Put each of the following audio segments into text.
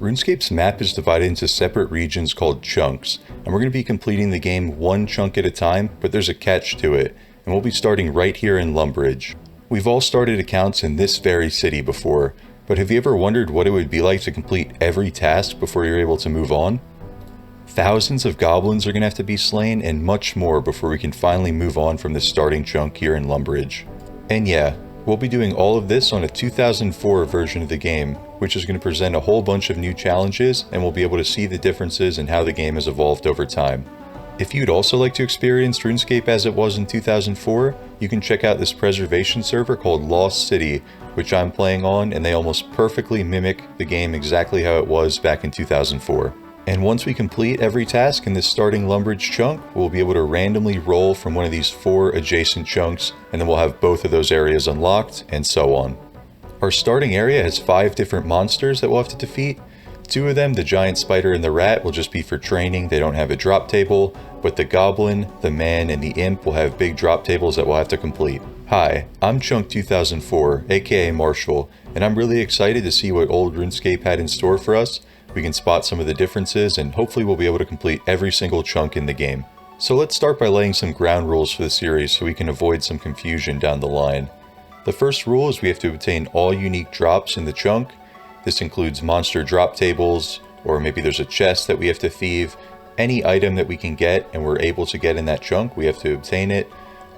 Runescape's map is divided into separate regions called chunks, and we're going to be completing the game one chunk at a time, but there's a catch to it, and we'll be starting right here in Lumbridge. We've all started accounts in this very city before, but have you ever wondered what it would be like to complete every task before you're able to move on? Thousands of goblins are going to have to be slain and much more before we can finally move on from this starting chunk here in Lumbridge. And yeah, we'll be doing all of this on a 2004 version of the game, which is going to present a whole bunch of new challenges, and we'll be able to see the differences in how the game has evolved over time. If you'd also like to experience RuneScape as it was in 2004, you can check out this preservation server called Lost City, which I'm playing on, and they almost perfectly mimic the game exactly how it was back in 2004. And once we complete every task in this starting Lumbridge chunk, we'll be able to randomly roll from one of these 4 adjacent chunks, and then we'll have both of those areas unlocked, and so on. Our starting area has 5 different monsters that we'll have to defeat. 2 of them, the giant spider and the rat, will just be for training. They don't have a drop table, but the goblin, the man, and the imp will have big drop tables that we'll have to complete. Hi, I'm Chunk 2004, aka Marshall, and I'm really excited to see what old RuneScape had in store for us. We can spot some of the differences, and hopefully we'll be able to complete every single chunk in the game. So let's start by laying some ground rules for the series so we can avoid some confusion down the line. The first rule is we have to obtain all unique drops in the chunk. This includes monster drop tables, or maybe there's a chest that we have to thieve. Any item that we can get and we're able to get in that chunk, we have to obtain it.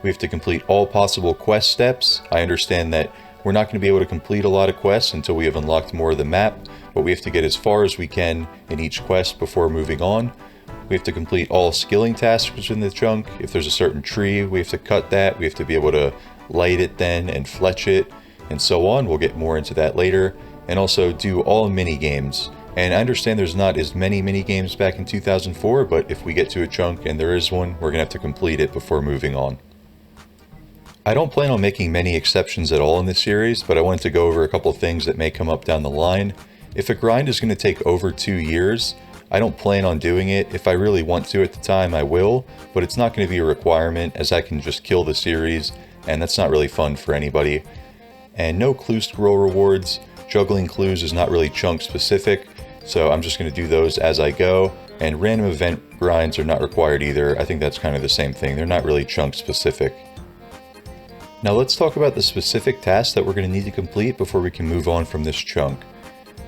We have to complete all possible quest steps. I understand that we're not going to be able to complete a lot of quests until we have unlocked more of the map, but we have to get as far as we can in each quest before moving on. We have to complete all skilling tasks within the chunk. If there's a certain tree, we have to cut that. We have to be able to light it then and fletch it, and so on. We'll get more into that later. And also do all mini games. And I understand there's not as many mini games back in 2004, but if we get to a chunk and there is one, we're gonna have to complete it before moving on. I don't plan on making many exceptions at all in this series, but I wanted to go over a couple things that may come up down the line. If a grind is going to take over 2 years, I don't plan on doing it. If I really want to at the time, I will, but it's not going to be a requirement, as I can just kill the series, and that's not really fun for anybody. And no clue scroll rewards. Juggling clues is not really chunk specific, so I'm just going to do those as I go, and random event grinds are not required either. I think that's kind of the same thing. They're not really chunk specific. Now let's talk about the specific tasks that we're going to need to complete before we can move on from this chunk.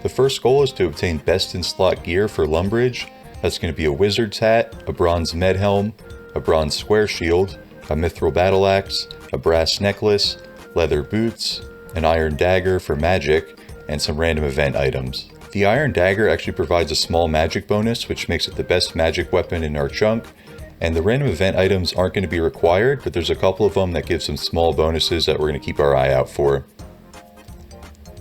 The first goal is to obtain best in slot gear for Lumbridge. That's going to be a wizard's hat, a bronze med helm, a bronze square shield, a mithril battle axe, a brass necklace, leather boots, an iron dagger for magic, and some random event items. The iron dagger actually provides a small magic bonus, which makes it the best magic weapon in our chunk. And the random event items aren't going to be required, but there's a couple of them that give some small bonuses that we're going to keep our eye out for.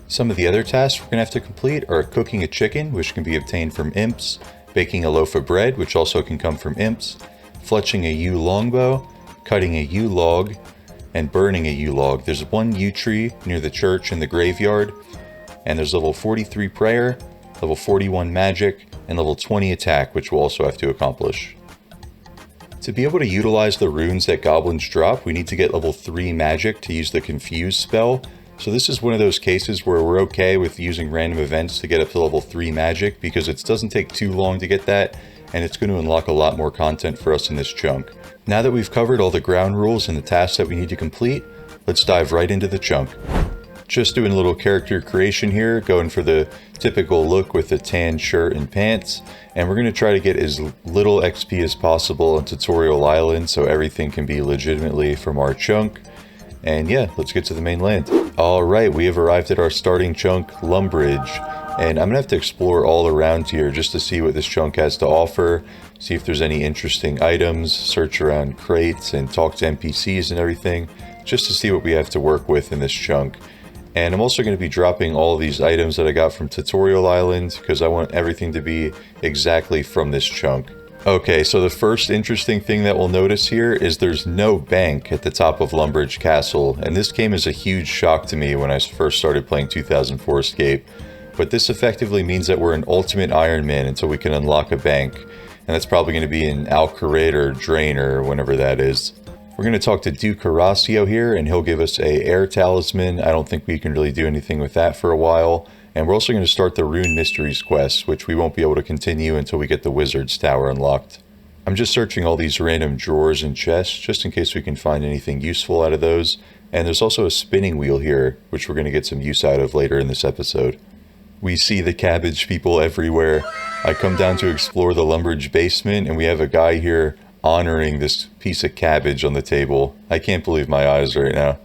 Some of the other tasks we're going to have to complete are cooking a chicken, which can be obtained from imps, baking a loaf of bread, which also can come from imps, fletching a yew longbow, cutting a yew log, and burning a yew log. There's one yew tree near the church in the graveyard, and there's level 43 prayer, level 41 magic, and level 20 attack, which we'll also have to accomplish. To be able to utilize the runes that goblins drop, we need to get level 3 magic to use the confuse spell. So this is one of those cases where we're okay with using random events to get up to level 3 magic, because it doesn't take too long to get that, and it's going to unlock a lot more content for us in this chunk. Now that we've covered all the ground rules and the tasks that we need to complete, let's dive right into the chunk. Just doing a little character creation here, going for the typical look with the tan shirt and pants, and we're going to try to get as little XP as possible on Tutorial Island so everything can be legitimately from our chunk. And yeah, let's get to the main land. Alright, we have arrived at our starting chunk, Lumbridge, and I'm going to have to explore all around here just to see what this chunk has to offer, see if there's any interesting items, search around crates and talk to NPCs and everything, just to see what we have to work with in this chunk. And I'm also going to be dropping all of these items that I got from Tutorial Island, because I want everything to be exactly from this chunk. Okay, so the first interesting thing that we'll notice here is there's no bank at the top of Lumbridge Castle, and this came as a huge shock to me when I first started playing 2004 Escape. But this effectively means that we're an ultimate Ironman until we can unlock a bank, and that's probably going to be in Alcarid or Drain or whenever that is. We're going to talk to Duke Horacio here, and he'll give us a air talisman. I don't think we can really do anything with that for a while. And we're also going to start the Rune Mysteries quest, which we won't be able to continue until we get the Wizard's Tower unlocked. I'm just searching all these random drawers and chests, just in case we can find anything useful out of those. And there's also a spinning wheel here, which we're going to get some use out of later in this episode. We see the cabbage people everywhere. I come down to explore the Lumbridge basement, and we have a guy here honoring this piece of cabbage on the table. I can't believe my eyes right now.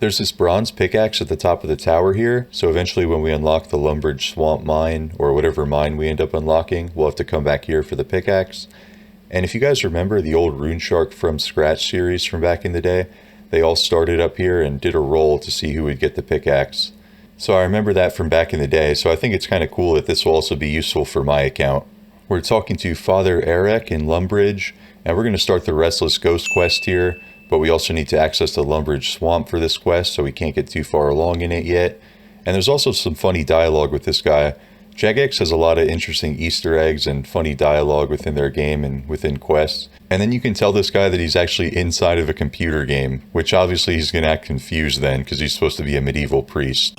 There's this bronze pickaxe at the top of the tower here, so eventually when we unlock the Lumbridge swamp mine, or whatever mine we end up unlocking, we'll have to come back here for the pickaxe. And if you guys remember the old Rune Shark from Scratch series from back in the day, they all started up here and did a roll to see who would get the pickaxe. So I remember that from back in the day, so I think it's kind of cool that this will also be useful for my account. We're talking to Father Eric in Lumbridge, and we're going to start the Restless Ghost quest here, but we also need to access the Lumbridge Swamp for this quest, so we can't get too far along in it yet. And there's also some funny dialogue with this guy. Jagex has a lot of interesting Easter eggs and funny dialogue within their game and within quests. And then you can tell this guy that he's actually inside of a computer game, which obviously he's going to act confused then, because he's supposed to be a medieval priest.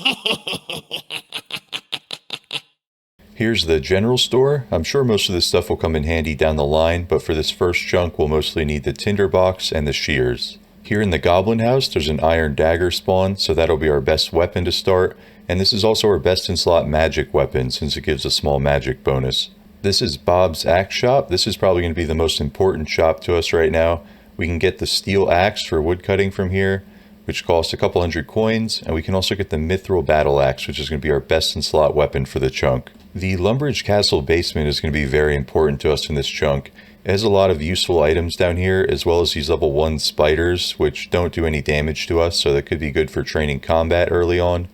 Here's the general store. I'm sure most of this stuff will come in handy down the line, but for this first chunk we'll mostly need the tinderbox and the shears. Here in the Goblin House there's an iron dagger spawn, so that'll be our best weapon to start. And this is also our best in slot magic weapon, since it gives a small magic bonus. This is Bob's Axe Shop. This is probably going to be the most important shop to us right now. We can get the steel axe for wood cutting from here, which costs a couple hundred coins, and we can also get the mithril battle axe, which is going to be our best in slot weapon for the chunk. The Lumbridge Castle basement is going to be very important to us in this chunk. It has a lot of useful items down here, as well as these level 1 spiders, which don't do any damage to us, so that could be good for training combat early on.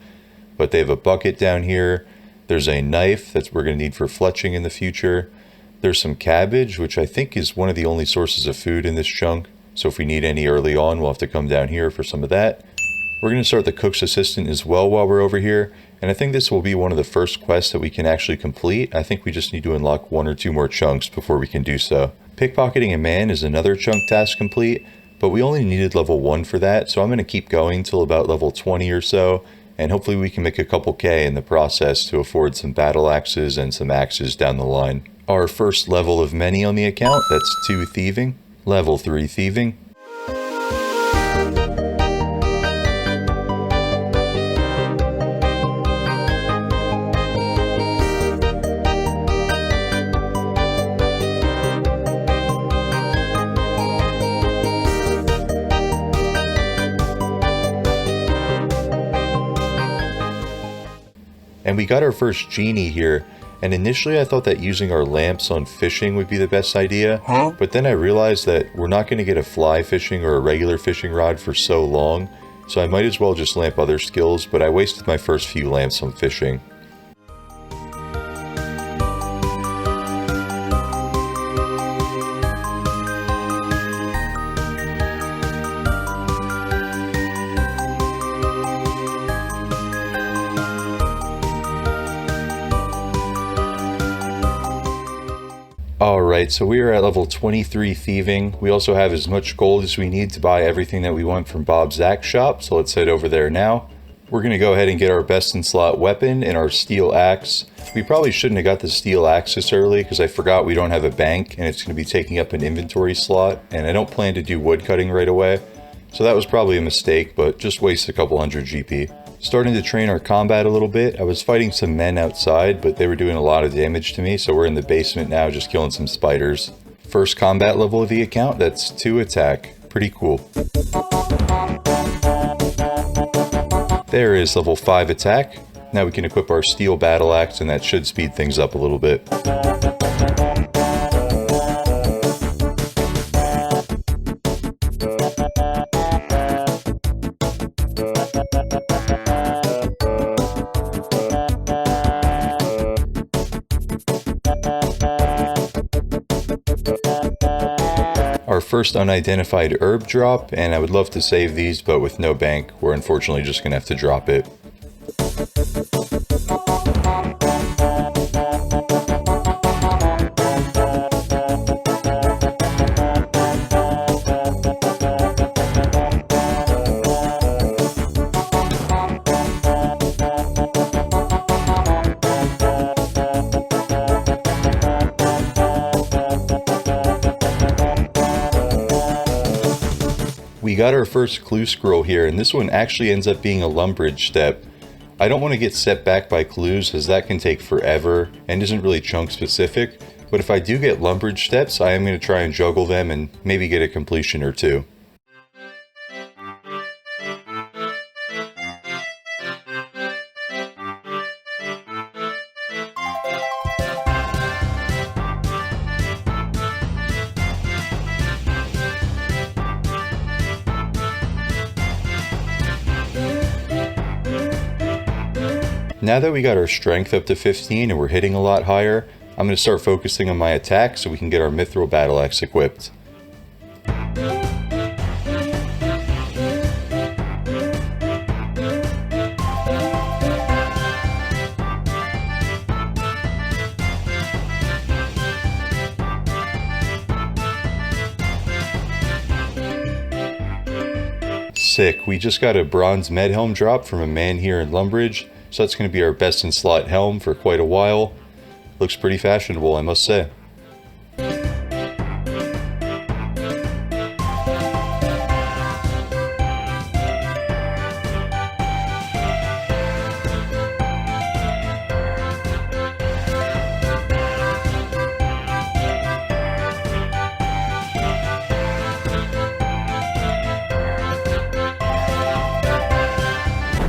But they have a bucket down here. There's a knife that we're going to need for fletching in the future. There's some cabbage, which I think is one of the only sources of food in this chunk. So if we need any early on, we'll have to come down here for some of that. We're going to start the cook's assistant as well while we're over here. And I think this will be one of the first quests that we can actually complete. I think we just need to unlock 1 or 2 more chunks before we can do so. Pickpocketing a man is another chunk task complete, but we only needed level 1 for that. So I'm going to keep going till about level 20 or so. And hopefully we can make a couple K in the process to afford some battle axes and some axes down the line. Our first level of many on the account, that's 2 thieving. Level 3 thieving. And we got our first genie here, and initially I thought that using our lamps on fishing would be the best idea, but then I realized that we're not going to get a fly fishing or a regular fishing rod for so long, so I might as well just lamp other skills, but I wasted my first few lamps on fishing. Alright, so we are at level 23 thieving. We also have as much gold as we need to buy everything that we want from Bob's Axe Shop, so let's head over there now. We're going to go ahead and get our best in slot weapon and our steel axe. We probably shouldn't have got the steel axe this early because I forgot we don't have a bank and it's going to be taking up an inventory slot, and I don't plan to do wood cutting right away. So that was probably a mistake, but just waste a couple hundred GP. Starting to train our combat a little bit. I was fighting some men outside, but they were doing a lot of damage to me, so we're in the basement now just killing some spiders. First combat level of the account, that's 2 attack. Pretty cool. There is level 5 attack. Now we can equip our steel battle axe, and that should speed things up a little bit. Our first unidentified herb drop, and I would love to save these, but with no bank, we're unfortunately just gonna have to drop it. got our first clue scroll here, and this one actually ends up being a Lumbridge step. I don't want to get set back by clues as that can take forever and isn't really chunk specific, but if I do get Lumbridge steps, I am going to try and juggle them and maybe get a completion or two. Now that we got our strength up to 15 and we're hitting a lot higher, I'm going to start focusing on my attack so we can get our mithril battle axe equipped. Sick, we just got a bronze med helm drop from a man here in Lumbridge. So that's going to be our best in slot helm for quite a while. Looks pretty fashionable, I must say.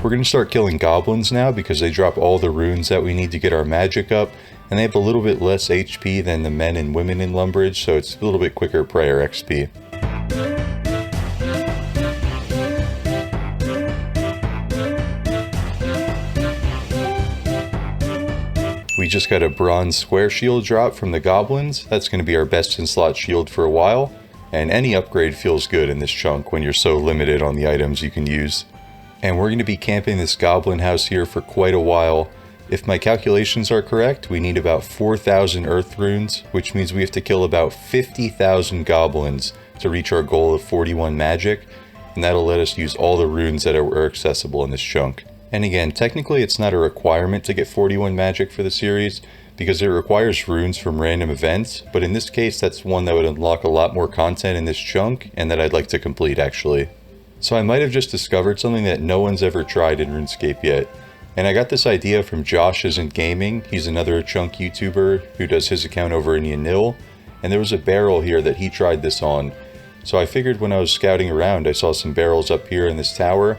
We're going to start killing goblins now because they drop all the runes that we need to get our magic up, and they have a little bit less HP than the men and women in Lumbridge, so it's a little bit quicker prayer XP. We just got a bronze square shield drop from the goblins. That's going to be our best in slot shield for a while, and any upgrade feels good in this chunk when you're so limited on the items you can use. And we're going to be camping this goblin house here for quite a while. If my calculations are correct, we need about 4,000 earth runes, which means we have to kill about 50,000 goblins to reach our goal of 41 magic, and that'll let us use all the runes that are accessible in this chunk. And again, technically it's not a requirement to get 41 magic for the series, because it requires runes from random events, but in this case that's one that would unlock a lot more content in this chunk, and that I'd like to complete actually. So I might have just discovered something that no one's ever tried in Runescape yet. And I got this idea from Josh Isn't Gaming. He's another chunk YouTuber who does his account over in Yanil. And there was a barrel here that he tried this on. So I figured when I was scouting around, I saw some barrels up here in this tower.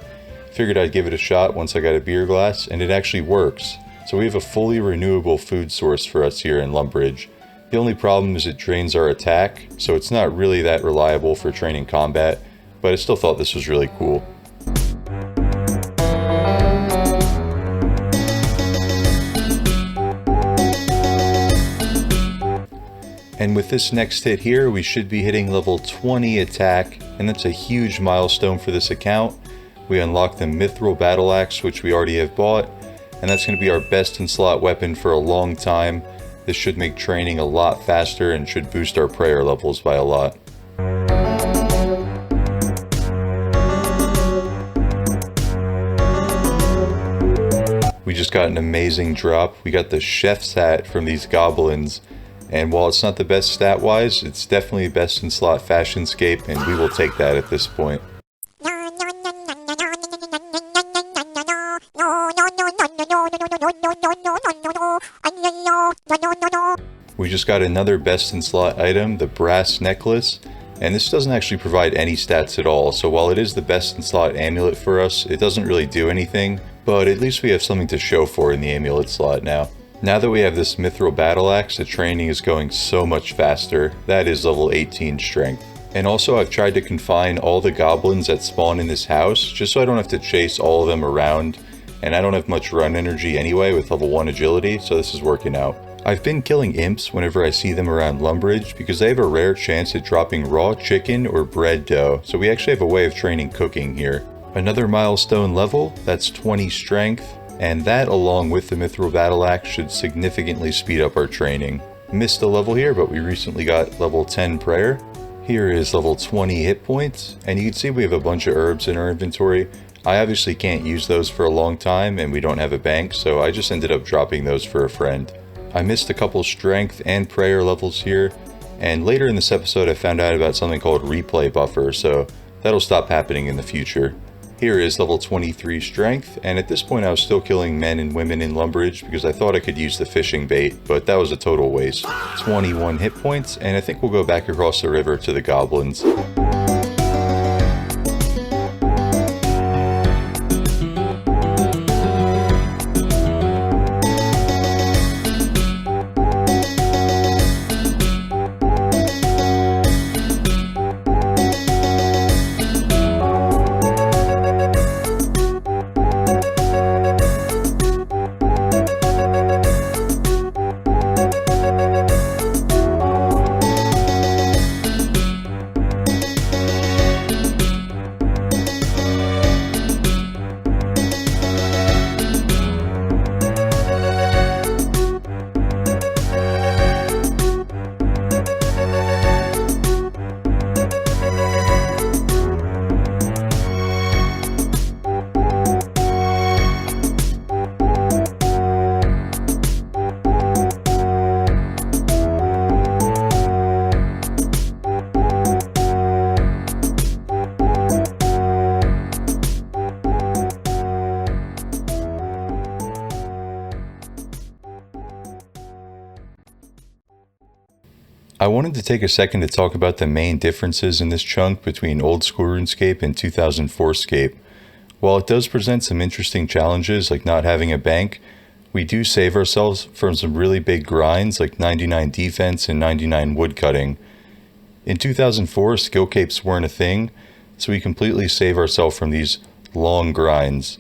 Figured I'd give it a shot once I got a beer glass, and it actually works. So we have a fully renewable food source for us here in Lumbridge. The only problem is it drains our attack, so it's not really that reliable for training combat. But I still thought this was really cool. And with this next hit here, we should be hitting level 20 attack, and that's a huge milestone for this account. We unlock the mithril battle axe, which we already have bought, and that's going to be our best in slot weapon for a long time. This should make training a lot faster and should boost our prayer levels by a lot. We just got an amazing drop. We got the chef's hat from these goblins, and while it's not the best stat wise, it's definitely best in slot fashionscape, and we will take that at this point. We just got another best in slot item, the brass necklace, and this doesn't actually provide any stats at all, so while it is the best in slot amulet for us, it doesn't really do anything. But at least we have something to show for in the amulet slot now. Now that we have this mithril battle axe, the training is going so much faster. That is level 18 strength. And also I've tried to confine all the goblins that spawn in this house, just so I don't have to chase all of them around. And I don't have much run energy anyway with level 1 agility, so this is working out. I've been killing imps whenever I see them around Lumbridge because they have a rare chance at dropping raw chicken or bread dough, so we actually have a way of training cooking here. Another milestone level, that's 20 strength, and that along with the mithril battle axe should significantly speed up our training. Missed a level here, but we recently got level 10 prayer. Here is level 20 hit points, and you can see we have a bunch of herbs in our inventory. I obviously can't use those for a long time, and we don't have a bank, so I just ended up dropping those for a friend. I missed a couple strength and prayer levels here, and later in this episode I found out about something called replay buffer, so that'll stop happening in the future. Here is level 23 strength, and at this point I was still killing men and women in Lumbridge because I thought I could use the fishing bait, but that was a total waste. 21 hit points, and I think we'll go back across the river to the goblins. I wanted to take a second to talk about the main differences in this chunk between old school RuneScape and 2004scape. While it does present some interesting challenges like not having a bank, we do save ourselves from some really big grinds like 99 defense and 99 woodcutting. In 2004, skill capes weren't a thing, so we completely save ourselves from these long grinds.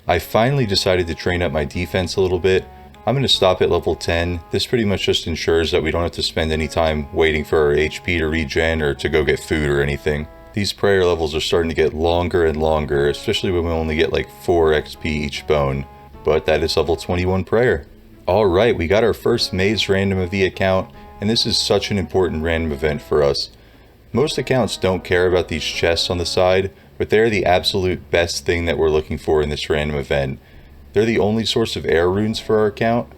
I finally decided to train up my defense a little bit. I'm going to stop at level 10. This pretty much just ensures that we don't have to spend any time waiting for our HP to regen or to go get food or anything. These prayer levels are starting to get longer and longer, especially when we only get like 4 XP each bone. But that is level 21 prayer. Alright, we got our first maze random of the account, and this is such an important random event for us. Most accounts don't care about these chests on the side, but they're the absolute best thing that we're looking for in this random event. They're the only source of air runes for our account,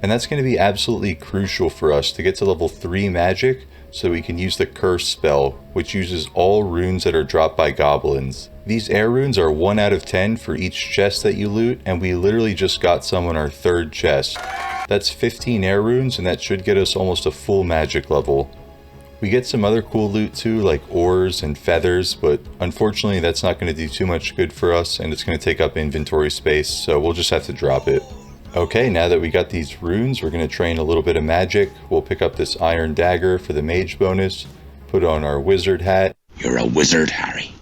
and that's going to be absolutely crucial for us to get to level 3 magic so we can use the curse spell, which uses all runes that are dropped by goblins. These air runes are 1 out of 10 for each chest that you loot, and we literally just got some on our 3rd chest. That's 15 air runes, and that should get us almost a full magic level. We get some other cool loot too, like ores and feathers, but unfortunately that's not going to do too much good for us, and it's going to take up inventory space, so we'll just have to drop it. Okay, now that we got these runes, we're going to train a little bit of magic. We'll pick up this iron dagger for the mage bonus, put on our wizard hat. You're a wizard, Harry.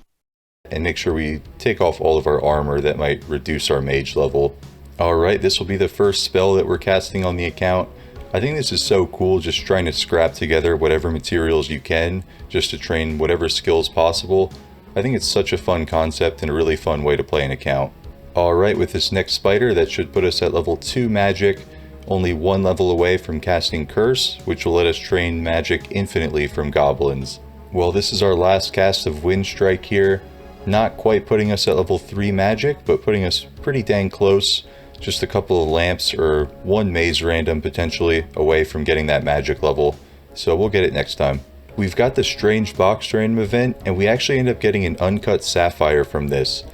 And make sure we take off all of our armor that might reduce our mage level. Alright, this will be the first spell that we're casting on the account. I think this is so cool, just trying to scrap together whatever materials you can, just to train whatever skills possible. I think it's such a fun concept and a really fun way to play an account. Alright, with this next spider, that should put us at level 2 magic, only 1 level away from casting curse, which will let us train magic infinitely from goblins. Well, this is our last cast of wind strike here, not quite putting us at level 3 magic, but putting us pretty dang close. Just a couple of lamps or 1 maze random potentially away from getting that magic level, so we'll get it next time. We've got the strange box random event, and we actually end up getting an uncut sapphire from this.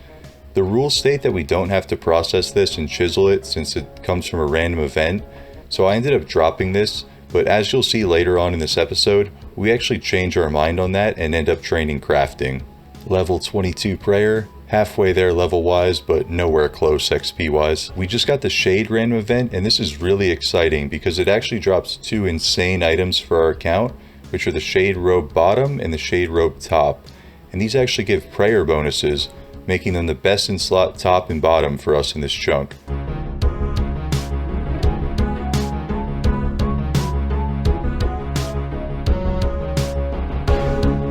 The rules state that we don't have to process this and chisel it since it comes from a random event, so I ended up dropping this, but as you'll see later on in this episode, we actually change our mind on that and end up training crafting. Level 22 prayer. Halfway there level wise, but nowhere close XP wise. We just got the shade random event, and this is really exciting because it actually drops 2 insane items for our account, which are the shade robe bottom and the shade robe top. And these actually give prayer bonuses, making them the best in slot top and bottom for us in this chunk.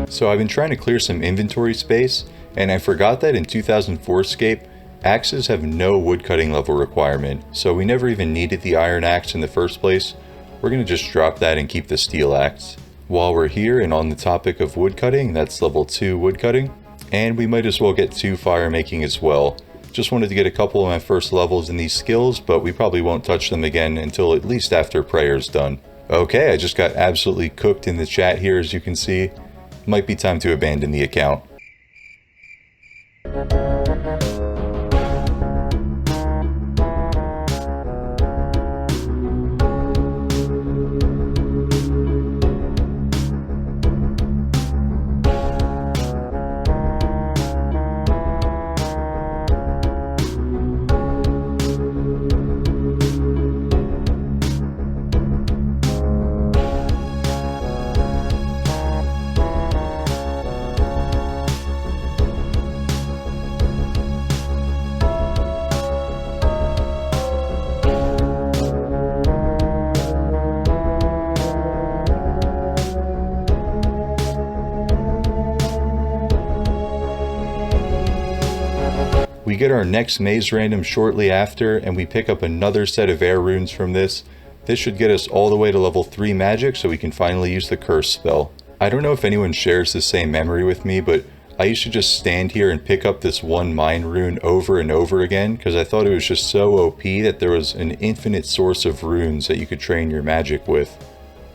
So I've been trying to clear some inventory space, and I forgot that in 2004scape, axes have no woodcutting level requirement, so we never even needed the iron axe in the first place. We're going to just drop that and keep the steel axe. While we're here and on the topic of woodcutting, that's level 2 woodcutting, and we might as well get 2 fire making as well. Just wanted to get a couple of my first levels in these skills, but we probably won't touch them again until at least after prayer's done. Okay, I just got absolutely cooked in the chat here, as you can see. Might be time to abandon the account. We get our next maze random shortly after, and we pick up another set of air runes from this. This should get us all the way to level 3 magic so we can finally use the curse spell. I don't know if anyone shares the same memory with me, but I used to just stand here and pick up this one mine rune over and over again because I thought it was just so OP that there was an infinite source of runes that you could train your magic with.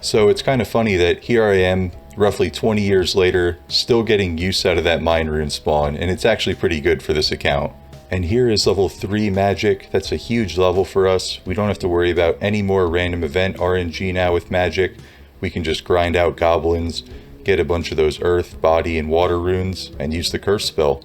So it's kind of funny that here I am, roughly 20 years later, still getting use out of that mine rune spawn, and it's actually pretty good for this account. And here is level 3 magic. That's a huge level for us. We don't have to worry about any more random event RNG now with magic. We can just grind out goblins, get a bunch of those earth, body, and water runes, and use the curse spell.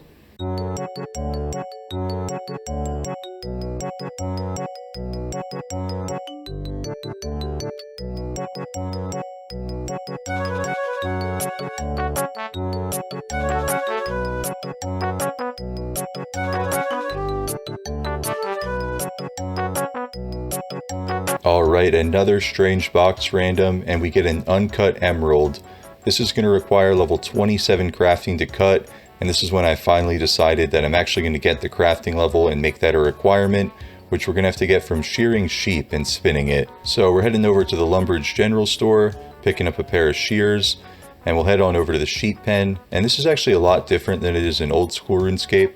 Alright, another strange box random, and we get an uncut emerald. This is going to require level 27 crafting to cut, and this is when I finally decided that I'm actually going to get the crafting level and make that a requirement, which we're going to have to get from shearing sheep and spinning it. So we're heading over to the Lumbridge general store, picking up a pair of shears, and we'll head on over to the sheep pen. And this is actually a lot different than it is in old school RuneScape.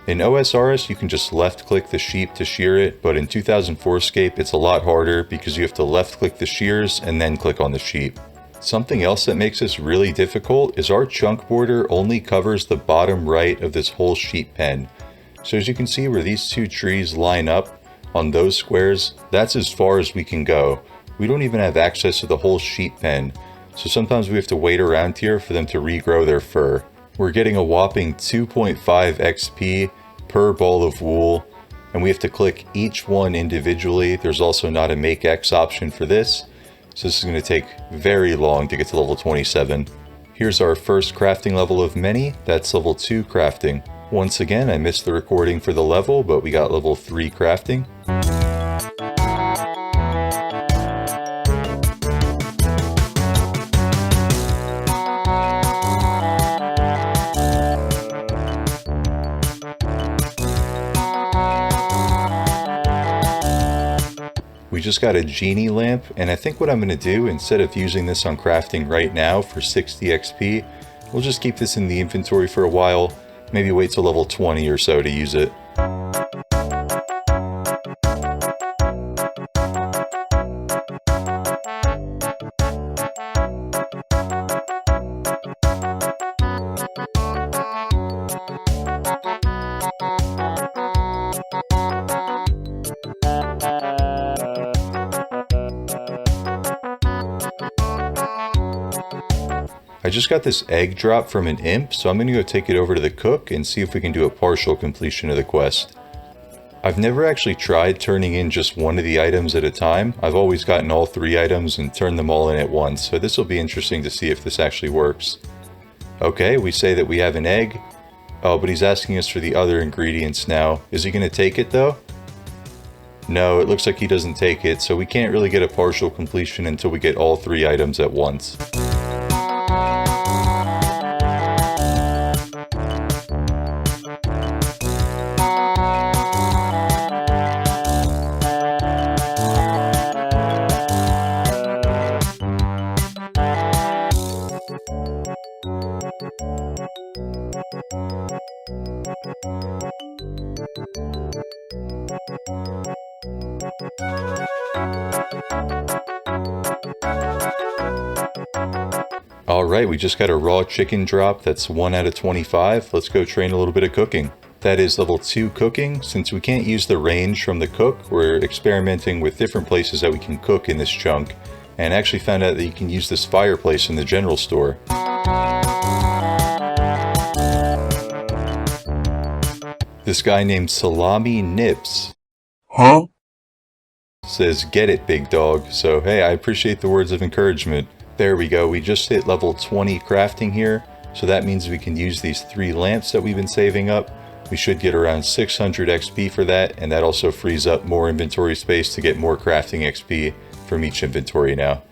In OSRS, you can just left click the sheep to shear it, but in 2004scape, it's a lot harder because you have to left click the shears and then click on the sheep. Something else that makes this really difficult is our chunk border only covers the bottom right of this whole sheep pen. So as you can see where these two trees line up on those squares, that's as far as we can go. We don't even have access to the whole sheep pen, so sometimes we have to wait around here for them to regrow their fur. We're getting a whopping 2.5 XP per ball of wool, and we have to click each one individually. There's also not a make X option for this, so this is going to take very long to get to level 27. Here's our first crafting level of many. That's level 2 crafting. Once again, I missed the recording for the level, but we got level 3 crafting. We just got a genie lamp, and I think what I'm going to do, instead of using this on crafting right now for 60 XP, we'll just keep this in the inventory for a while, maybe wait till level 20 or so to use it. I just got this egg drop from an imp, so I'm going to go take it over to the cook and see if we can do a partial completion of the quest. I've never actually tried turning in just one of the items at a time. I've always gotten all 3 items and turned them all in at once, so this will be interesting to see if this actually works. Okay, we say that we have an egg. Oh, but he's asking us for the other ingredients now. Is he going to take it though? No, it looks like he doesn't take it, so we can't really get a partial completion until we get all 3 items at once. Alright, we just got a raw chicken drop. That's 1 out of 25. Let's go train a little bit of cooking. That is level 2 cooking. Since we can't use the range from the cook, we're experimenting with different places that we can cook in this chunk, and actually found out that you can use this fireplace in the general store. This guy named Salami Nips says, "Get it, big dog." So hey, I appreciate the words of encouragement. There we go, we just hit level 20 crafting here, so that means we can use these 3 lamps that we've been saving up. We should get around 600 XP for that, and that also frees up more inventory space to get more crafting XP from each inventory now.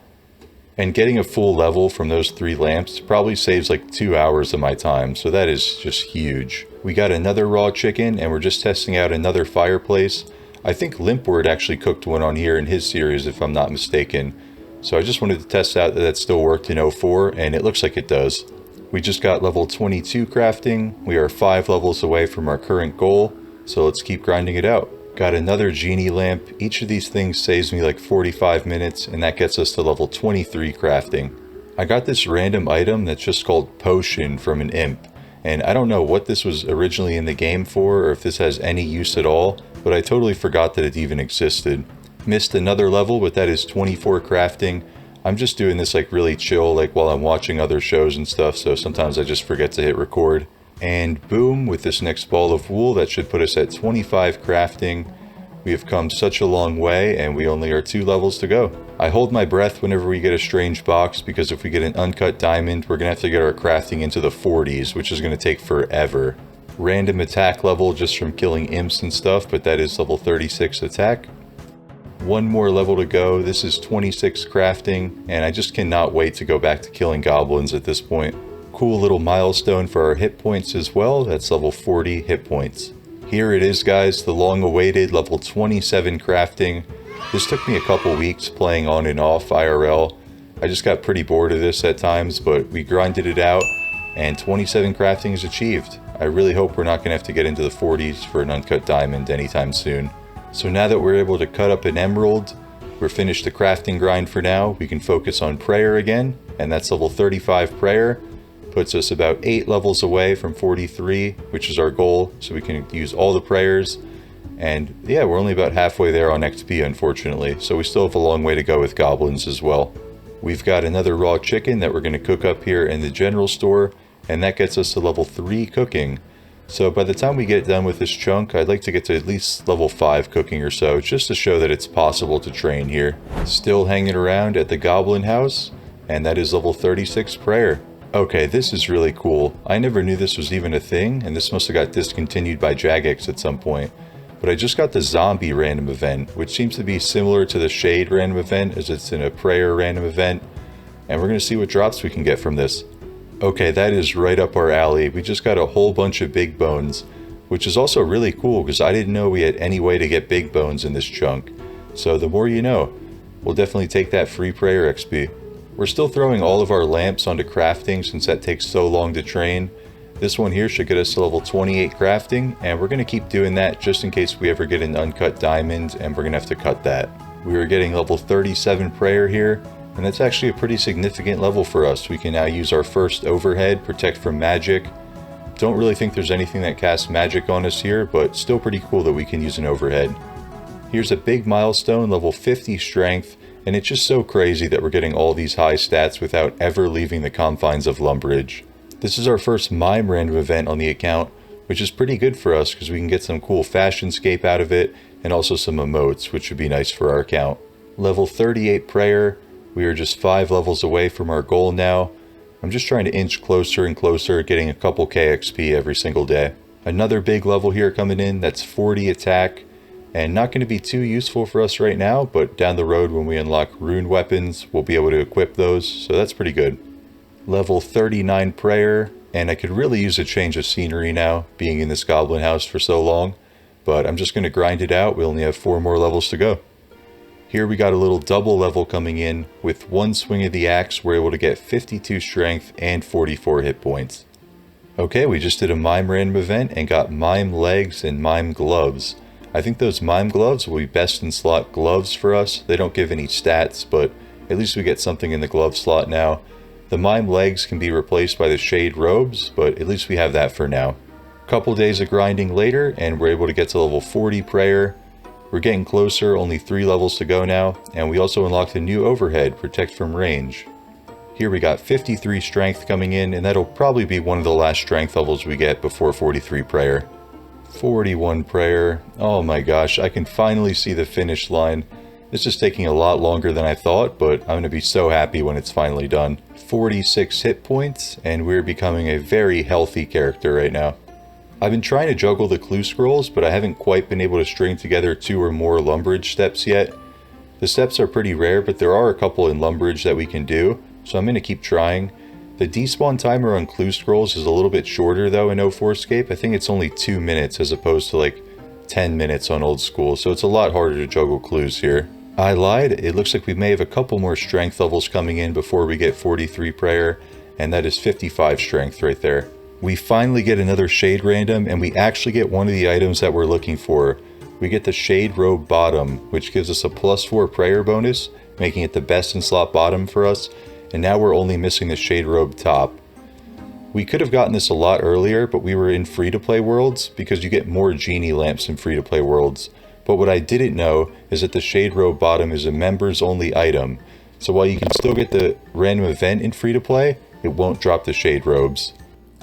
And getting a full level from those 3 lamps probably saves like 2 hours of my time, so that is just huge. We got another raw chicken, and we're just testing out another fireplace. I think Limpwurt actually cooked one on here in his series, if I'm not mistaken. So I just wanted to test out that that still worked in 04, and it looks like it does. We just got level 22 crafting. We are 5 levels away from our current goal, so let's keep grinding it out. Got another genie lamp. Each of these things saves me like 45 minutes, and that gets us to level 23 crafting. I got this random item that's just called Potion from an imp, and I don't know what this was originally in the game for, or if this has any use at all, but I totally forgot that it even existed. Missed another level, but that is 24 crafting. I'm just doing this like really chill, like while I'm watching other shows and stuff, so sometimes I just forget to hit record. And boom, with this next ball of wool, that should put us at 25 crafting. We have come such a long way, and we only are 2 levels to go. I hold my breath whenever we get a strange box, because if we get an uncut diamond, we're gonna have to get our crafting into the 40s, which is gonna take forever. Random attack level just from killing imps and stuff, but that is level 36 attack. 1 more level to go. This is 26 crafting, and I just cannot wait to go back to killing goblins at this point. Cool little milestone for our hit points as well. That's level 40 hit points. Here it is, guys, the long awaited level 27 crafting. This took me a couple weeks playing on and off IRL. I just got pretty bored of this at times, but we grinded it out, and 27 crafting is achieved. I really hope we're not going to have to get into the 40s for an uncut diamond anytime soon. So now that we're able to cut up an emerald, we're finished the crafting grind for now. We can focus on prayer again, and that's level 35 prayer. Puts us about 8 levels away from 43, which is our goal, so we can use all the prayers. And yeah, we're only about halfway there on XP, unfortunately, so we still have a long way to go with goblins as well. We've got another raw chicken that we're going to cook up here in the general store, and that gets us to level 3 cooking. So by the time we get done with this chunk, I'd like to get to at least level 5 cooking or so, just to show that it's possible to train here. Still hanging around at the goblin house, and that is level 36 prayer. Okay, this is really cool. I never knew this was even a thing, and this must have got discontinued by Jagex at some point. But I just got the zombie random event, which seems to be similar to the shade random event, as it's in a prayer random event. And we're going to see what drops we can get from this. Okay, that is right up our alley. We just got a whole bunch of big bones, which is also really cool because I didn't know we had any way to get big bones in this chunk. So the more you know. We'll definitely take that free prayer XP. We're still throwing all of our lamps onto crafting since that takes so long to train. This one here should get us to level 28 crafting, and we're going to keep doing that just in case we ever get an uncut diamond, and we're going to have to cut that. We are getting level 37 prayer here, and that's actually a pretty significant level for us. We can now use our first overhead, protect from magic. Don't really think there's anything that casts magic on us here, but still pretty cool that we can use an overhead. Here's a big milestone, level 50 strength, and it's just so crazy that we're getting all these high stats without ever leaving the confines of Lumbridge. This is our first mime random event on the account, which is pretty good for us because we can get some cool fashionscape out of it, and also some emotes, which would be nice for our account. Level 38 prayer. We are just 5 levels away from our goal now. I'm just trying to inch closer and closer, getting a couple KXP every single day. Another big level here coming in, that's 40 attack, and not going to be too useful for us right now, but down the road when we unlock rune weapons, we'll be able to equip those, so that's pretty good. Level 39 prayer, and I could really use a change of scenery now, being in this goblin house for so long, but I'm just going to grind it out. We only have 4 more levels to go. Here we got a little double level coming in. With one swing of the axe, we're able to get 52 strength and 44 hit points. Okay, we just did a mime random event and got mime legs and mime gloves. I think those mime gloves will be best in slot gloves for us. They don't give any stats, but at least we get something in the glove slot now. The mime legs can be replaced by the shade robes, but at least we have that for now. Couple days of grinding later, and we're able to get to level 40 prayer. We're getting closer, only 3 levels to go now, and we also unlocked a new overhead, protect from range. Here we got 53 strength coming in, and that'll probably be one of the last strength levels we get before 43 prayer. 41 prayer. Oh my gosh, I can finally see the finish line. This is taking a lot longer than I thought, but I'm going to be so happy when it's finally done. 46 hit points, and we're becoming a very healthy character right now. I've been trying to juggle the clue scrolls, but I haven't quite been able to string together 2 or more Lumbridge steps yet. The steps are pretty rare, but there are a couple in Lumbridge that we can do, so I'm going to keep trying. The despawn timer on clue scrolls is a little bit shorter though in OSRS. I think it's only 2 minutes as opposed to like 10 minutes on old school, so it's a lot harder to juggle clues here. I lied, it looks like we may have a couple more strength levels coming in before we get 43 prayer, and that is 55 strength right there. We finally get another shade random, and we actually get one of the items that we're looking for. We get the shade robe bottom, which gives us a +4 prayer bonus, making it the best in slot bottom for us, and now we're only missing the shade robe top. We could have gotten this a lot earlier, but we were in free-to-play worlds because you get more genie lamps in free-to-play worlds. But what I didn't know is that the shade robe bottom is a members only item. So while you can still get the random event in free-to-play, it won't drop the shade robes.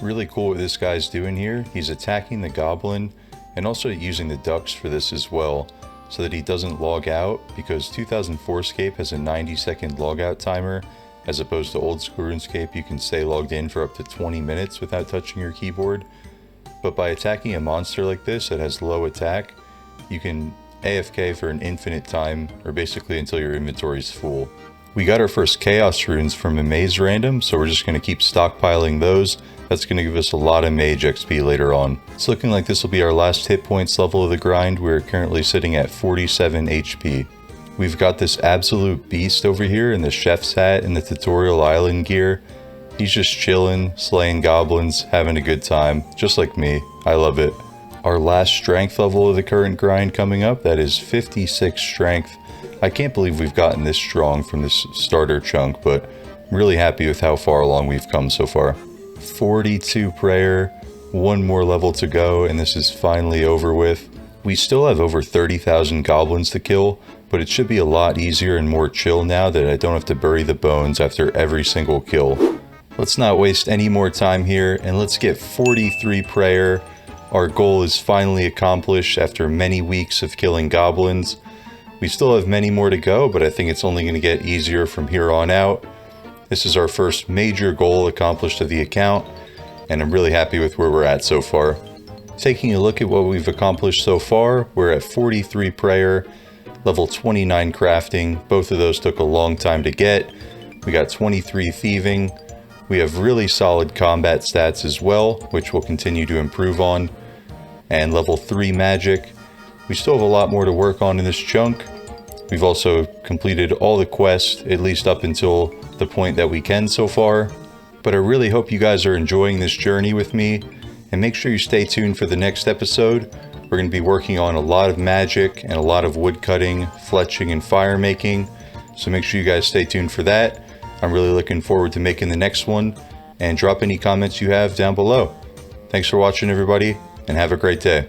Really cool what this guy's doing here. He's attacking the goblin and also using the ducks for this as well, so that he doesn't log out, because 2004scape has a 90-second logout timer, as opposed to old school Runescape you can stay logged in for up to 20 minutes without touching your keyboard. But by attacking a monster like this that has low attack, you can AFK for an infinite time, or basically until your inventory is full. We got our first chaos runes from a maze random, so we're just going to keep stockpiling those. That's going to give us a lot of mage XP later on. It's looking like this will be our last hit points level of the grind. We're currently sitting at 47 HP. We've got this absolute beast over here in the chef's hat and the tutorial island gear. He's just chilling, slaying goblins, having a good time, just like me. I love it. Our last strength level of the current grind coming up, that is 56 strength. I can't believe we've gotten this strong from this starter chunk, but I'm really happy with how far along we've come so far. 42 prayer, 1 more level to go, and this is finally over with. We still have over 30,000 goblins to kill, but it should be a lot easier and more chill now that I don't have to bury the bones after every single kill. Let's not waste any more time here, and let's get 43 prayer. Our goal is finally accomplished after many weeks of killing goblins. We still have many more to go, but I think it's only going to get easier from here on out. This is our first major goal accomplished of the account, and I'm really happy with where we're at so far. Taking a look at what we've accomplished so far, we're at 43 prayer, level 29 crafting. Both of those took a long time to get. We got 23 thieving. We have really solid combat stats as well, which we'll continue to improve on. And level 3 magic. We still have a lot more to work on in this chunk. We've also completed all the quests, at least up until the point that we can so far. But I really hope you guys are enjoying this journey with me, and make sure you stay tuned for the next episode. We're going to be working on a lot of magic and a lot of wood cutting, fletching, and fire making. So make sure you guys stay tuned for that. I'm really looking forward to making the next one, and drop any comments you have down below. Thanks for watching, everybody, and have a great day.